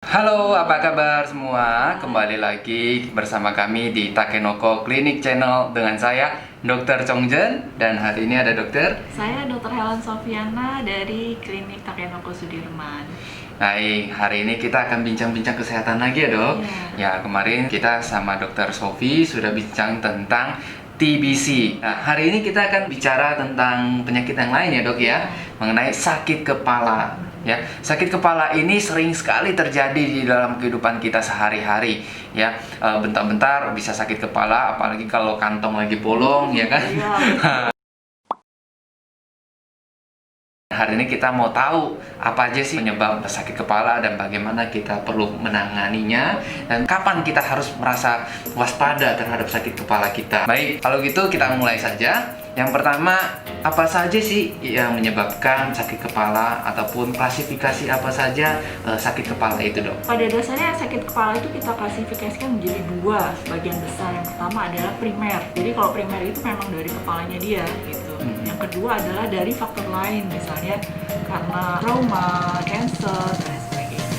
Halo, apa kabar semua? Kembali lagi bersama kami di Takenoko Clinic Channel dengan saya, Dr. Chongjen. Dan hari ini ada dokter. Saya Dr. Helen Sofiana dari Klinik Takenoko Sudirman. Baik, hari ini kita akan bincang-bincang kesehatan lagi ya dok. Ya, kemarin kita sama dokter Sofi sudah bincang tentang TBC. Nah, hari ini kita akan bicara tentang penyakit yang lain ya dok ya, mengenai sakit kepala. Ya, sakit kepala ini sering sekali terjadi di dalam kehidupan kita sehari-hari. Ya, bentar-bentar bisa sakit kepala, apalagi kalau kantong lagi bolong, ya kan? Hari ini kita mau tahu apa aja sih penyebab sakit kepala dan bagaimana kita perlu menanganinya dan kapan kita harus merasa waspada terhadap sakit kepala kita. Baik, kalau gitu kita mulai saja. Yang pertama, apa saja sih yang menyebabkan sakit kepala ataupun klasifikasi apa saja sakit kepala itu dok? Pada dasarnya sakit kepala itu kita klasifikasikan menjadi dua bagian besar. Yang pertama adalah primer. Jadi kalau primer itu memang dari kepalanya dia gitu. Yang kedua adalah dari faktor lain, misalnya karena trauma, cancer, dan sebagainya.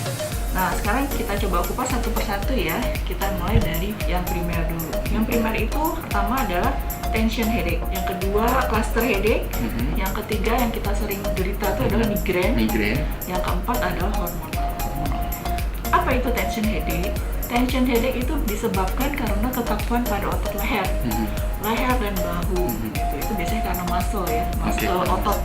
Nah, sekarang kita coba kupas satu persatu ya. Kita mulai dari yang primer dulu. Yang primer itu pertama adalah tension headache, yang kedua cluster headache, yang ketiga yang kita sering derita itu adalah migrain, yang keempat adalah hormonal. Apa itu tension headache? Tension headache itu disebabkan karena kekakuan pada otot leher, leher dan bahu. Gitu. Itu biasanya karena muscle ya, muscle otot.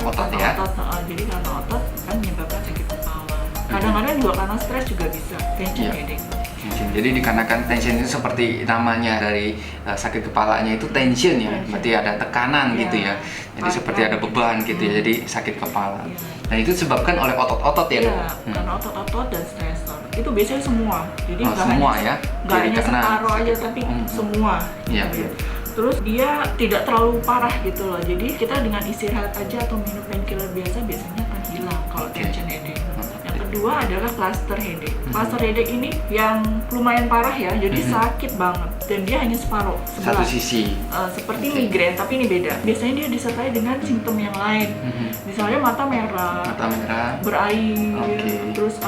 Otot ya. Jadi karena otot kan menyebabkan sakit kepala. Kadang-kadang juga karena stres juga bisa tension headache. Jadi dikarenakan tension itu seperti namanya dari sakit kepalanya itu tension ya, berarti ada tekanan gitu ya. Jadi seperti ada beban gitu ya, jadi sakit kepala. Dan itu disebabkan oleh otot-otot ya dok? Karena otot-otot dan stressor. Itu biasanya semua. Jadi nggak semua hanya, ya? Nggak hanya separuh aja, tapi semua. Iya. Terus dia tidak terlalu parah gitu loh. Jadi kita dengan istirahat aja atau minum painkiller biasanya akan hilang kalau tension headache. Kedua adalah cluster headache. Cluster headache ini yang lumayan parah ya, jadi sakit banget dan dia hanya separuh sebelah. Satu sisi. Seperti migrain, tapi ini beda. Biasanya dia disertai dengan simptom yang lain. Misalnya mata merah, berair, terus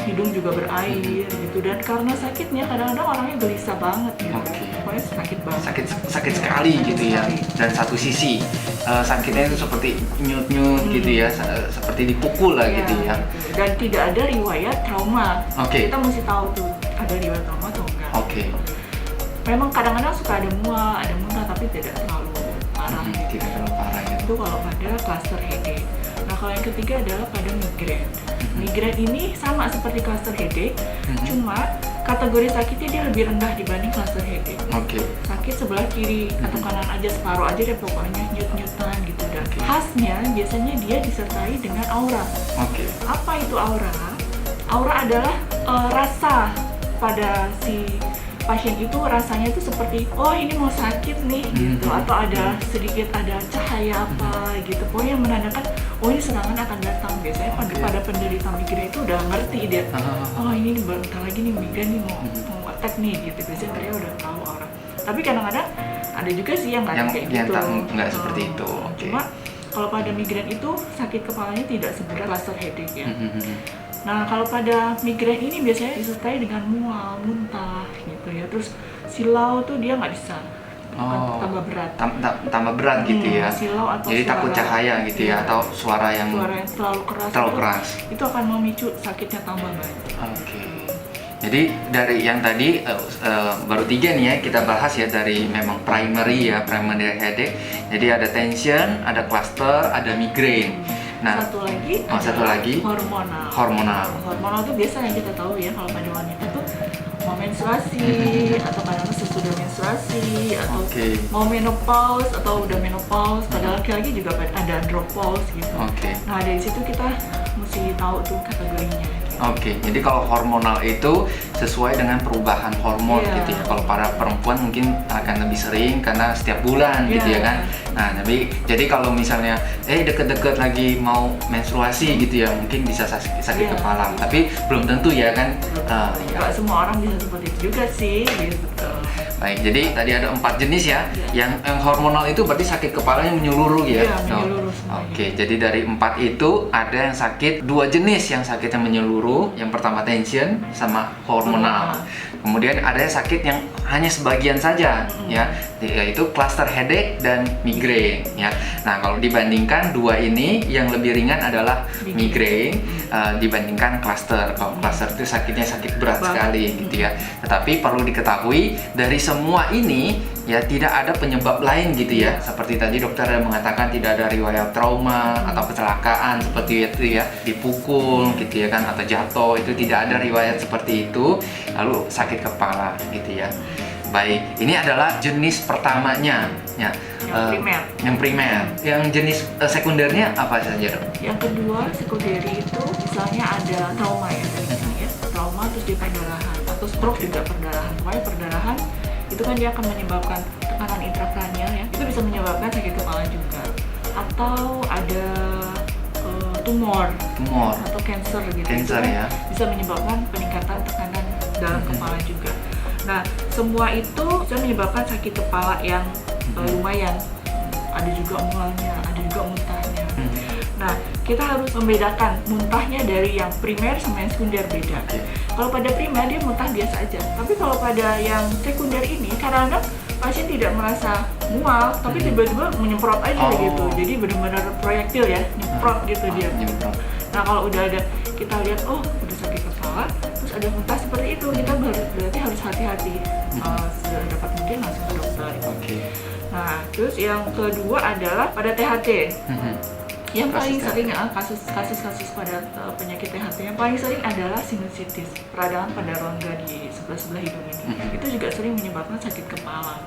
hidung juga berair gitu. Dan karena sakitnya kadang-kadang orangnya gelisah banget gitu. Pokoknya sakit banget. Sakit sekali gitu ya. Dan satu sisi sakitnya itu seperti nyut-nyut gitu ya, seperti dipukul lah gitu ya. Dan tidak ada riwayat trauma. Kita mesti tahu tuh ada riwayat trauma atau enggak. Memang kadang-kadang suka ada mual, tapi tidak terlalu parah. Tidak terlalu parah ya. Itu kalau pada cluster headache. Nah, kalau yang ketiga adalah pada migrain. Migrain ini sama seperti cluster headache, cuma kategori sakitnya dia lebih rendah dibanding cluster headache. Sakit sebelah kiri atau kanan aja, separuh aja deh pokoknya, nyut-nyutan gitu. Dan khasnya biasanya dia disertai dengan aura. Apa itu aura? Aura adalah rasa pada si pasien itu, rasanya itu seperti oh ini mau sakit nih gitu, atau ada sedikit ada cahaya apa gitu, pokoknya yang menandakan oh ini serangan akan datang. Biasanya pada penderita migrain itu udah ngerti dia, oh ini bentar lagi nih migrain nih mau attack nih gitu, biasanya dia udah tahu aura. Tapi kadang-kadang ada juga sih yang kayak gitu, nggak seperti itu. Cuma kalau pada migrain itu sakit kepalanya tidak seberat cluster headache ya. Nah, kalau pada migrain ini biasanya disertai dengan mual, muntah gitu ya. Terus silau tuh dia nggak bisa, tambah berat. Tambah berat gitu ya. Silau atau jadi suara, takut cahaya gitu ya, atau suara yang terlalu keras. Itu akan memicu sakitnya tambah banyak. Jadi dari yang tadi baru 3 nih ya kita bahas ya, dari memang primary headache. Jadi ada tension, ada cluster, ada migrain. Nah, satu lagi hormonal. Hormonal itu biasa yang kita tahu ya, kalau pada wanita tuh mau menstruasi atau kadang-kadang sesudah menstruasi atau mau menopause atau udah menopause. Pada laki-laki juga ada andropause gitu. Nah, dari situ kita mesti tahu tuh kategorinya. Jadi kalau hormonal itu sesuai dengan perubahan hormon gitu ya. Kalau para perempuan mungkin akan lebih sering karena setiap bulan gitu ya kan. Nah, jadi kalau misalnya deket-deket lagi mau menstruasi gitu ya, mungkin bisa sakit kepala. Tapi belum tentu ya kan. Nggak semua orang bisa seperti itu juga sih gitu. Baik, jadi tadi ada 4 jenis ya. Yang hormonal itu berarti sakit kepalanya menyeluruh ya? Iya, menyeluruh semuanya. Oke, jadi dari 4 itu ada yang sakit, 2 jenis yang sakitnya menyeluruh. Yang pertama tension sama hormonal. Kemudian ada yang sakit yang hanya sebagian saja ya, yaitu cluster headache dan migrain ya. Nah, kalau dibandingkan 2 ini yang lebih ringan adalah migrain dibandingkan cluster. Kalau cluster itu sakitnya sakit berat sekali gitu ya. Tetapi perlu diketahui dari semua ini ya tidak ada penyebab lain gitu ya. Seperti tadi dokter mengatakan tidak ada riwayat trauma atau kecelakaan seperti itu ya, dipukul gitu ya kan, atau jatuh, itu tidak ada riwayat seperti itu. Lalu sakit kepala gitu ya. Baik, ini adalah jenis pertamanya ya. Yang primer. Yang jenis sekundernya apa saja dok? Yang kedua sekunderi itu misalnya ada trauma ya, trauma terus di perdarahan atau stroke juga perdarahan. Pokoknya perdarahan itu kan dia akan menyebabkan tekanan intrakranial ya, itu bisa menyebabkan sakit kepala juga. Atau ada tumor atau cancer gitu, cancer, itu ya. Bisa menyebabkan peningkatan tekanan dalam kepala juga. Nah, semua itu bisa menyebabkan sakit kepala yang lumayan. Ada juga mualnya, ada juga muntahnya. Nah, kita harus membedakan muntahnya dari yang primer sama yang sekunder beda. Kalau pada primer dia muntah biasa aja, tapi kalau pada yang sekunder ini kadang-kadang pasien tidak merasa mual, tapi tiba-tiba menyemprot aja gitu. Jadi benar-benar proyektil ya, nyemprot gitu dia. Nah, kalau udah ada, kita lihat udah sakit kepala, terus ada muntah seperti itu, kita berarti harus hati-hati. Dapat mungkin langsung ke dokter. Nah, terus yang kedua adalah pada THT. Yang paling sering kasus-kasus pada penyakit THT yang paling sering adalah sinusitis, peradangan pada rongga di sebelah-sebelah hidung ini. Itu juga sering menyebabkan sakit kepala.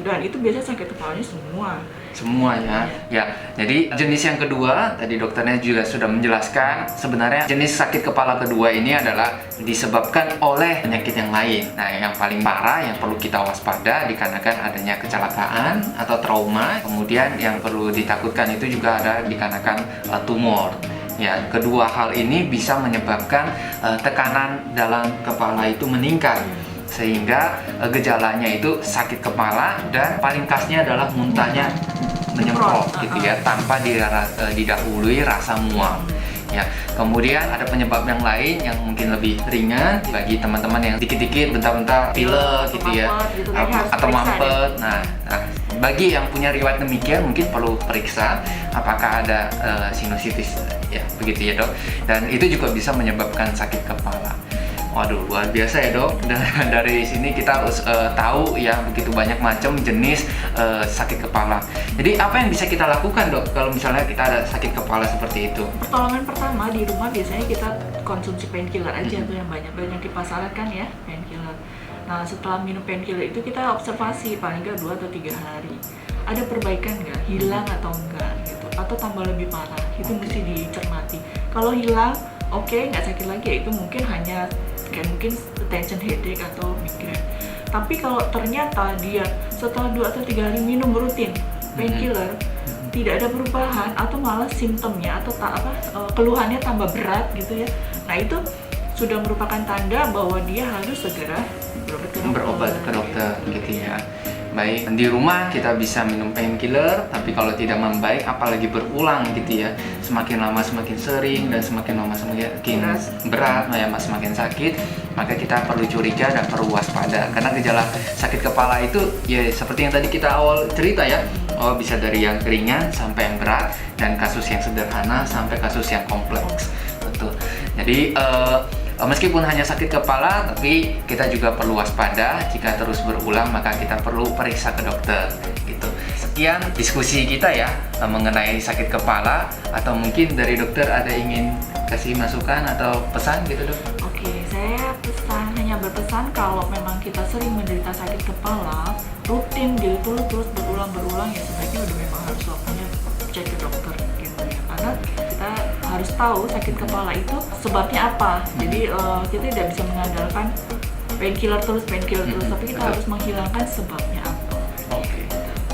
Dan itu biasanya sakit kepalanya semua ya. Jadi jenis yang kedua tadi dokternya juga sudah menjelaskan, sebenarnya jenis sakit kepala kedua ini adalah disebabkan oleh penyakit yang lain. Nah, yang paling parah yang perlu kita waspada dikarenakan adanya kecelakaan atau trauma. Kemudian yang perlu ditakutkan itu juga ada dikarenakan tumor. Ya, kedua hal ini bisa menyebabkan tekanan dalam kepala itu meningkat, sehingga gejalanya itu sakit kepala dan paling khasnya adalah muntahnya menyemprot gitu ya, tanpa didahului rasa mual. Ya, kemudian ada penyebab yang lain yang mungkin lebih ringan bagi teman-teman yang dikit-dikit bentar-bentar pilek gitu ya, atau mampet. Nah, bagi yang punya riwayat demikian mungkin perlu periksa apakah ada sinusitis ya, begitu ya dok. Dan itu juga bisa menyebabkan sakit kepala. Waduh, luar biasa ya dok. Dan dari sini kita harus tahu ya begitu banyak macam jenis sakit kepala. Jadi apa yang bisa kita lakukan dok kalau misalnya kita ada sakit kepala seperti itu? Pertolongan pertama di rumah biasanya kita konsumsi painkiller aja tuh yang banyak di pasaran kan ya, painkiller. Nah, setelah minum painkiller itu kita observasi paling nggak 2 atau 3 hari. Ada perbaikan nggak? Hilang atau enggak gitu? Atau tambah lebih parah? Itu mesti dicermati. Kalau hilang, nggak sakit lagi ya, itu mungkin hanya mungkin tension headache atau migrain. Tapi kalau ternyata dia setelah 2 atau 3 hari minum rutin painkiller tidak ada perubahan atau malah simptomnya atau keluhannya tambah berat gitu ya. Nah, itu sudah merupakan tanda bahwa dia harus segera berobat ke dokter gitu ya. Baik, di rumah kita bisa minum painkiller, tapi kalau tidak membaik apalagi berulang gitu ya, semakin lama semakin sering dan semakin lama semakin berat, semakin sakit, maka kita perlu curiga dan perlu waspada. Karena gejala sakit kepala itu ya seperti yang tadi kita awal cerita ya, bisa dari yang ringan sampai yang berat, dan kasus yang sederhana sampai kasus yang kompleks. Betul. Jadi meskipun hanya sakit kepala, tapi kita juga perlu waspada. Jika terus berulang, maka kita perlu periksa ke dokter gitu. Sekian diskusi kita ya mengenai sakit kepala. Atau mungkin dari dokter ada ingin kasih masukan atau pesan gitu dok? Saya hanya berpesan kalau memang kita sering menderita sakit kepala rutin gitu terus berulang ya sebaiknya udah memang harus waktunya cek ke dokter gitu ya, karena kita harus harus tahu sakit kepala itu sebabnya apa. Jadi kita tidak bisa mengandalkan painkiller terus, tapi kita harus menghilangkan sebabnya apa. Oke,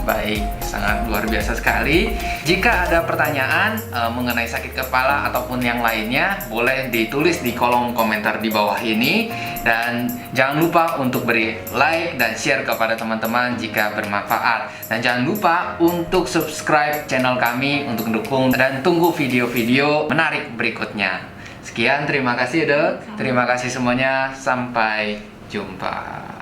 baik, sangat luar biasa sekali. Jika ada pertanyaan mengenai sakit kepala ataupun yang lainnya, boleh ditulis di kolom komentar di bawah ini. Dan jangan lupa untuk beri like dan share kepada teman-teman jika bermanfaat. Dan jangan lupa untuk subscribe channel kami untuk mendukung dan tunggu video-video menarik berikutnya. Sekian, terima kasih Dok. Terima kasih semuanya, sampai jumpa.